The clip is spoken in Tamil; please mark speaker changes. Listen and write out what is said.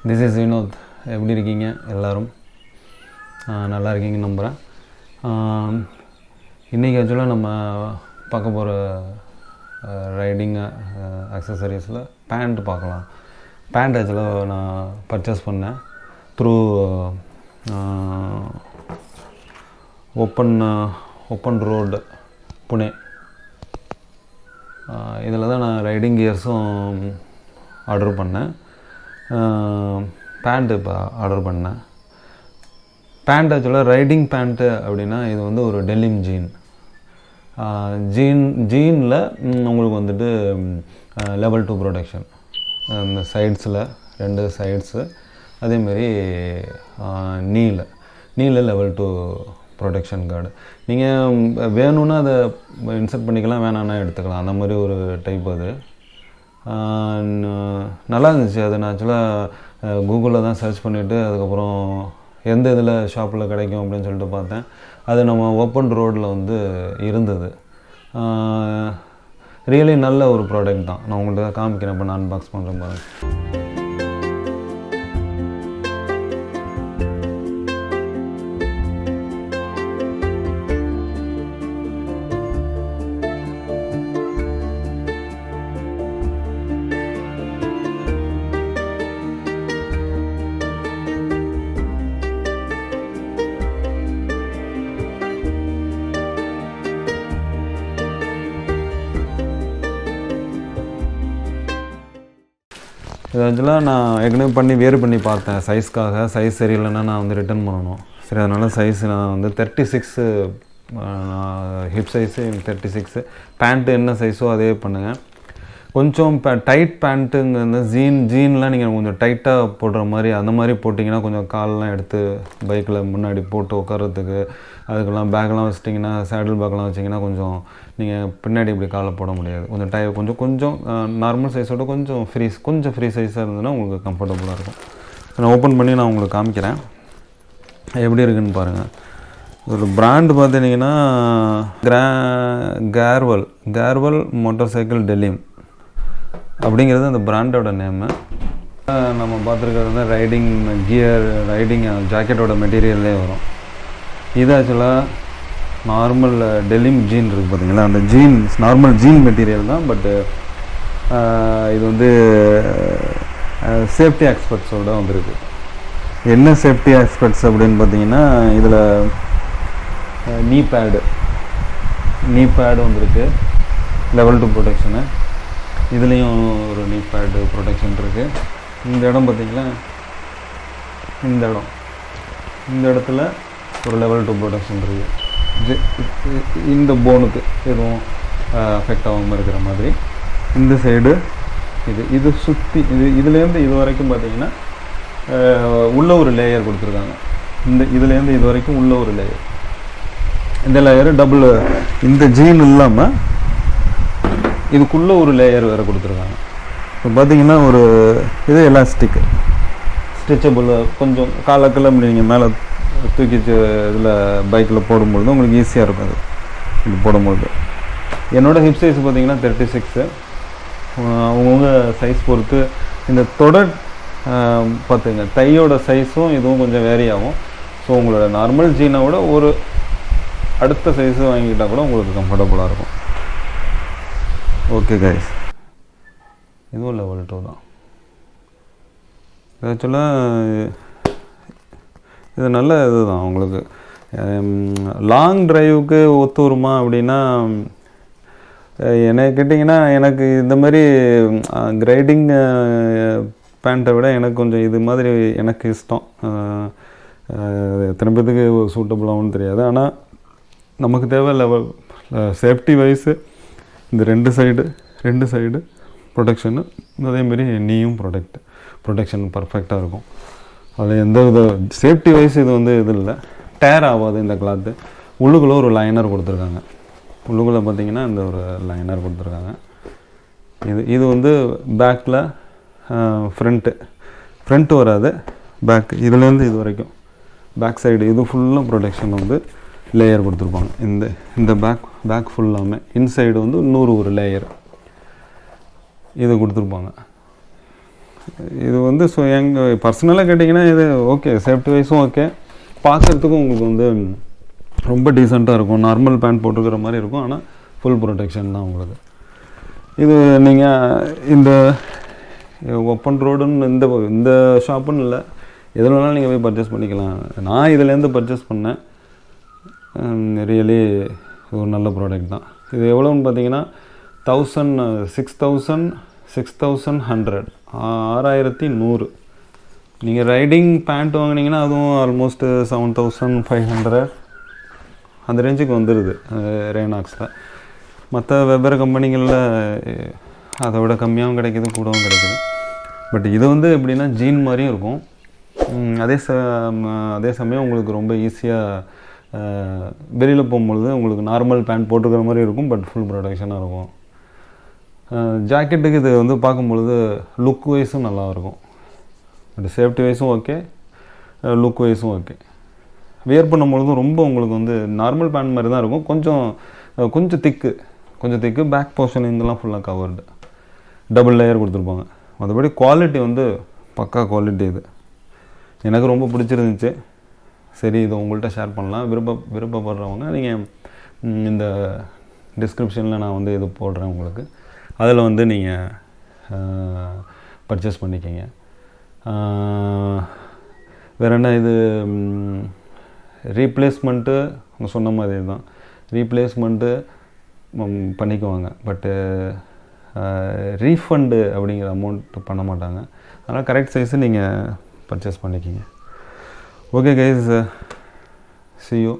Speaker 1: This is Vinod. எப்படி இருக்கீங்க எல்லோரும்? நல்லா இருக்கீங்கன்னு நம்புகிறேன். இன்றைக்கி ஆக்சுவலாக நம்ம பார்க்க போகிற ரைடிங் அக்சசரிஸில் பேண்ட் பார்க்கலாம். பேண்ட் ஆக்சுவலாக நான் பர்ச்சேஸ் பண்ணேன் த்ரூ ஓப்பன் ரோடு புனே. இதில் தான் நான் ரைடிங் கியர்ஸும் ஆர்டர் பண்ணேன். பேண்ட்டு இப்போ ஆர்டர் பண்ணேன். பேண்ட் ஆக்சுவலாக ரைடிங் பேண்ட்டு அப்படின்னா இது வந்து ஒரு டெனிம் ஜீனில் உங்களுக்கு வந்துட்டு லெவல் 2 ப்ரொடெக்ஷன் இந்த சைட்ஸில் 2 சைட்ஸு, அதேமாரி நீல லெவல் 2 ப்ரொடெக்ஷன் கார்டு. நீங்கள் வேணும்னா அதை இன்சர்ட் பண்ணிக்கலாம், வேணான்னா எடுத்துக்கலாம். அந்த மாதிரி ஒரு டைப் அது. நல்லா இருந்துச்சு. அது நான் ஆக்சுவலாக கூகுளில் தான் சர்ச் பண்ணிவிட்டு அதுக்கப்புறம் எந்த இதில் ஷாப்பில் கிடைக்கும் அப்படின்னு சொல்லிட்டு பார்த்தேன். அது நம்ம ஓப்பன் ரோடில் வந்து இருந்தது. ரியலி நல்ல ஒரு ப்ராடக்ட் தான். நான் உங்கள்கிட்ட காமிக்கிறேன். இப்போ நான் அன்பாக்ஸ் பண்ணுறேன் பாருங்கள். இது ஆக்சுவலாக நான் ஏற்கனவே வேறு பண்ணி பார்த்தேன் சைஸ்க்காக. சைஸ் சரியில்லைன்னா நான் வந்து ரிட்டன் பண்ணணும். சரி, அதனால் சைஸ் நான் வந்து 36 ஹிப் சைஸு 36. பேண்ட்டு என்ன சைஸோ அதே பண்ணுங்கள். கொஞ்சம் டைட் பேண்ட்டுங்க இந்த ஜீன்லாம் நீங்கள் கொஞ்சம் டைட்டாக போடுற மாதிரி அந்த மாதிரி போட்டிங்கன்னா கொஞ்சம் காலெலாம் எடுத்து பைக்கில் முன்னாடி போட்டு உட்காரத்துக்கு அதுக்கெல்லாம் பேக்கெலாம் வச்சிட்டிங்கன்னா, சேடில் பேக்கெலாம் வச்சிங்கன்னா கொஞ்சம் நீங்கள் பின்னாடி இப்படி காலை போட முடியாது. கொஞ்சம் கொஞ்சம் நார்மல் சைஸோட கொஞ்சம் ஃப்ரீ சைஸாக இருந்ததுன்னா உங்களுக்கு கம்ஃபர்டபுளாக இருக்கும். நான் ஓப்பன் பண்ணி நான் உங்களுக்கு காமிக்கிறேன் எப்படி இருக்குதுன்னு பாருங்கள். ஒரு பிராண்டு பார்த்துட்டிங்கன்னா கேர்வல் மோட்டார் சைக்கிள் டெனிம் அப்படிங்கிறது அந்த பிராண்டோட நேமு. நம்ம பார்த்துருக்கிறது வந்து ரைடிங் ஜாக்கெட்டோட மெட்டீரியல்லே வரும். இது ஆக்சுவலாக நார்மல் டெனிம் ஜீன் இருக்குது பார்த்தீங்களா, அந்த நார்மல் ஜீன் மெட்டீரியல் தான். பட்டு இது வந்து சேஃப்டி எக்ஸ்பர்ட்ஸோட வந்துருக்கு. என்ன சேஃப்டி எக்ஸ்பர்ட்ஸ் அப்படின்னு பார்த்தீங்கன்னா, இதில் நீ பேடு வந்திருக்கு, லெவல் 2 ப்ரொடெக்ஷனு. இதுலேயும் ஒரு நீ பேடு ப்ரொடெக்ஷன் இருக்குது. இந்த இடம் பார்த்திங்களா, இந்த இடத்துல ஒரு லெவல் 2 ப்ரொடெக்ஷன் இருக்குது. இந்த போனுக்கு எதுவும் அஃபெக்ட் ஆகாமல் இருக்கிற மாதிரி. இந்த சைடு இது சுற்றி இதுலேருந்து இது வரைக்கும் பார்த்திங்கன்னா உள்ள ஒரு லேயர் கொடுத்துருக்காங்க. இதுலேருந்து இது வரைக்கும் உள்ள ஒரு லேயர். இந்த லேயர் டபுள், இந்த ஜீன் இல்லாமல் இதுக்குள்ளே ஒரு லேயர் வேறு கொடுத்துருக்காங்க. இப்போ பார்த்திங்கன்னா இது எலாஸ்டிக்கு ஸ்ட்ரெச்சபிள். கொஞ்சம் காலக்கில் நீங்கள் மேலே தூக்கி இதில் பைக்கில் போடும்பொழுது உங்களுக்கு ஈஸியாக இருக்கும். அது இது போடும்பொழுது என்னோடய ஹிப் சைஸ் பார்த்திங்கன்னா 36. அவங்கவுங்க சைஸ் பொறுத்து இந்த தொடர் பார்த்துங்க, தையோட சைஸும் இதுவும் கொஞ்சம் வேரி ஆகும். ஸோ உங்களோட நார்மல் ஜீனை விட ஒரு அடுத்த சைஸு வாங்கிக்கிட்டால் கூட உங்களுக்கு கம்ஃபர்டபுளாக இருக்கும். ஓகே கைஸ், இதுவும் லெவல் 2 தான். ஆக்சுவலாக இது நல்ல இதுதான். உங்களுக்கு லாங் ட்ரைவுக்கு ஒத்து வருமா அப்படின்னா, என்னை கேட்டிங்கன்னா எனக்கு இந்த மாதிரி ரைடிங் பேண்ட்டை விட எனக்கு கொஞ்சம் இது மாதிரி எனக்கு இஷ்டம். எத்தனை பேத்துக்கு சூட்டபுளாகவும் தெரியாது. ஆனால் நமக்கு தேவை லெவல் சேஃப்டி வைஸு இந்த ரெண்டு சைடு ப்ரொடெக்ஷனு, அதேமாரி நீயும் ப்ரொடெக்ஷன் பர்ஃபெக்டாக இருக்கும். அதில் எந்த வித சேஃப்டி வைஸ் இது இல்லை, டேர் ஆகாது இந்த கிளாத்து. உள்ளுக்குள்ளே ஒரு லைனர் கொடுத்துருக்காங்க. உள்ளுக்குள்ளே பார்த்திங்கன்னா இந்த ஒரு லைனர் கொடுத்துருக்காங்க. இது வந்து பேக்கில் ஃப்ரண்ட்டு வராது, பேக். இதுலேருந்து இது வரைக்கும் பேக் சைடு இது ஃபுல்லாக ப்ரொடெக்ஷன் வந்து லேயர் கொடுத்துருப்பாங்க. இந்த பேக் ஃபுல்லாமே இன்சைடு வந்து இன்னொரு ஒரு லேயர் இது கொடுத்துருப்பாங்க. இது வந்து ஸோ எங்கள் பர்சனலாக கேட்டிங்கன்னா இது ஓகே, சேஃப்டி வைஸும் ஓகே, பார்க்குறதுக்கும் உங்களுக்கு வந்து ரொம்ப டீசெண்டாக இருக்கும். நார்மல் பேண்ட் போட்டுக்கிற மாதிரி இருக்கும், ஆனால் ஃபுல் ப்ரொடெக்ஷன் தான் உங்களுக்கு. இது நீங்கள் இந்த ஓப்பன் ரோடுன்னு இந்த ஷாப்புன்னு இல்லை, எதில் வேணாலும் நீங்கள் போய் பர்ச்சேஸ் பண்ணிக்கலாம். நான் இதுலேருந்து பர்ச்சேஸ் பண்ணேன். ரியலி ஒரு நல்ல ப்ராடக்ட் தான். இது எவ்வளோன்னு பார்த்தீங்கன்னா 6100 6100. நீங்கள் ரைடிங் பேண்ட் வாங்கினீங்கன்னா அதுவும் ஆல்மோஸ்ட் 7500 அந்த ரேஞ்சுக்கு வந்துடுது ரேனாக்ஸில். மற்ற வெவ்வேறு கம்பெனிகளில் அதை விட கம்மியாகவும் கிடைக்கிது, கூடவும் கிடைக்கிது. பட் இது வந்து எப்படின்னா ஜீன் மாதிரியும் இருக்கும், அதே சமயம் உங்களுக்கு ரொம்ப ஈஸியாக வெளியில் போகும்பொழுது உங்களுக்கு நார்மல் பேண்ட் போட்டுக்கிற மாதிரி இருக்கும், பட் ஃபுல் ப்ரொடெக்ஷனாக இருக்கும். ஜாக்கெட்டுக்கு இது வந்து பார்க்கும்பொழுது லுக் வைஸும் நல்லாயிருக்கும். பட் சேஃப்டி வைஸும் ஓகே, லுக் வைஸும் ஓகே. வியர் பண்ணும்பொழுதும் ரொம்ப உங்களுக்கு வந்து நார்மல் பேண்ட் மாதிரி தான் இருக்கும், கொஞ்சம் திக்கு பேக் போர்ஷன் இதெல்லாம் ஃபுல்லாக கவர்டு, டபுள் லேயர் கொடுத்துருப்பாங்க. மற்றபடி குவாலிட்டி வந்து பக்கா குவாலிட்டி. இது எனக்கு ரொம்ப பிடிச்சிருந்துச்சு. சரி, இதை உங்கள்கிட்ட ஷேர் பண்ணலாம். விருப்பப்படுறவங்க நீங்கள் இந்த டிஸ்கிரிப்ஷனில் நான் வந்து இது போடுறேன் உங்களுக்கு, அதில் வந்து நீங்கள் பர்ச்சேஸ் பண்ணிக்கோங்க. வேறு என்ன, இது ரீப்ளேஸ்மெண்ட்டு அவங்க சொன்ன மாதிரி தான், ரீப்ளேஸ்மெண்ட்டு பண்ணிக்குவாங்க. பட்டு ரீஃபண்டு அப்படிங்கிற அமௌண்ட்டு பண்ண மாட்டாங்க. அதனால் கரெக்ட் சைஸு நீங்கள் பர்ச்சேஸ் பண்ணிக்கிங்க. Okay guys, see you.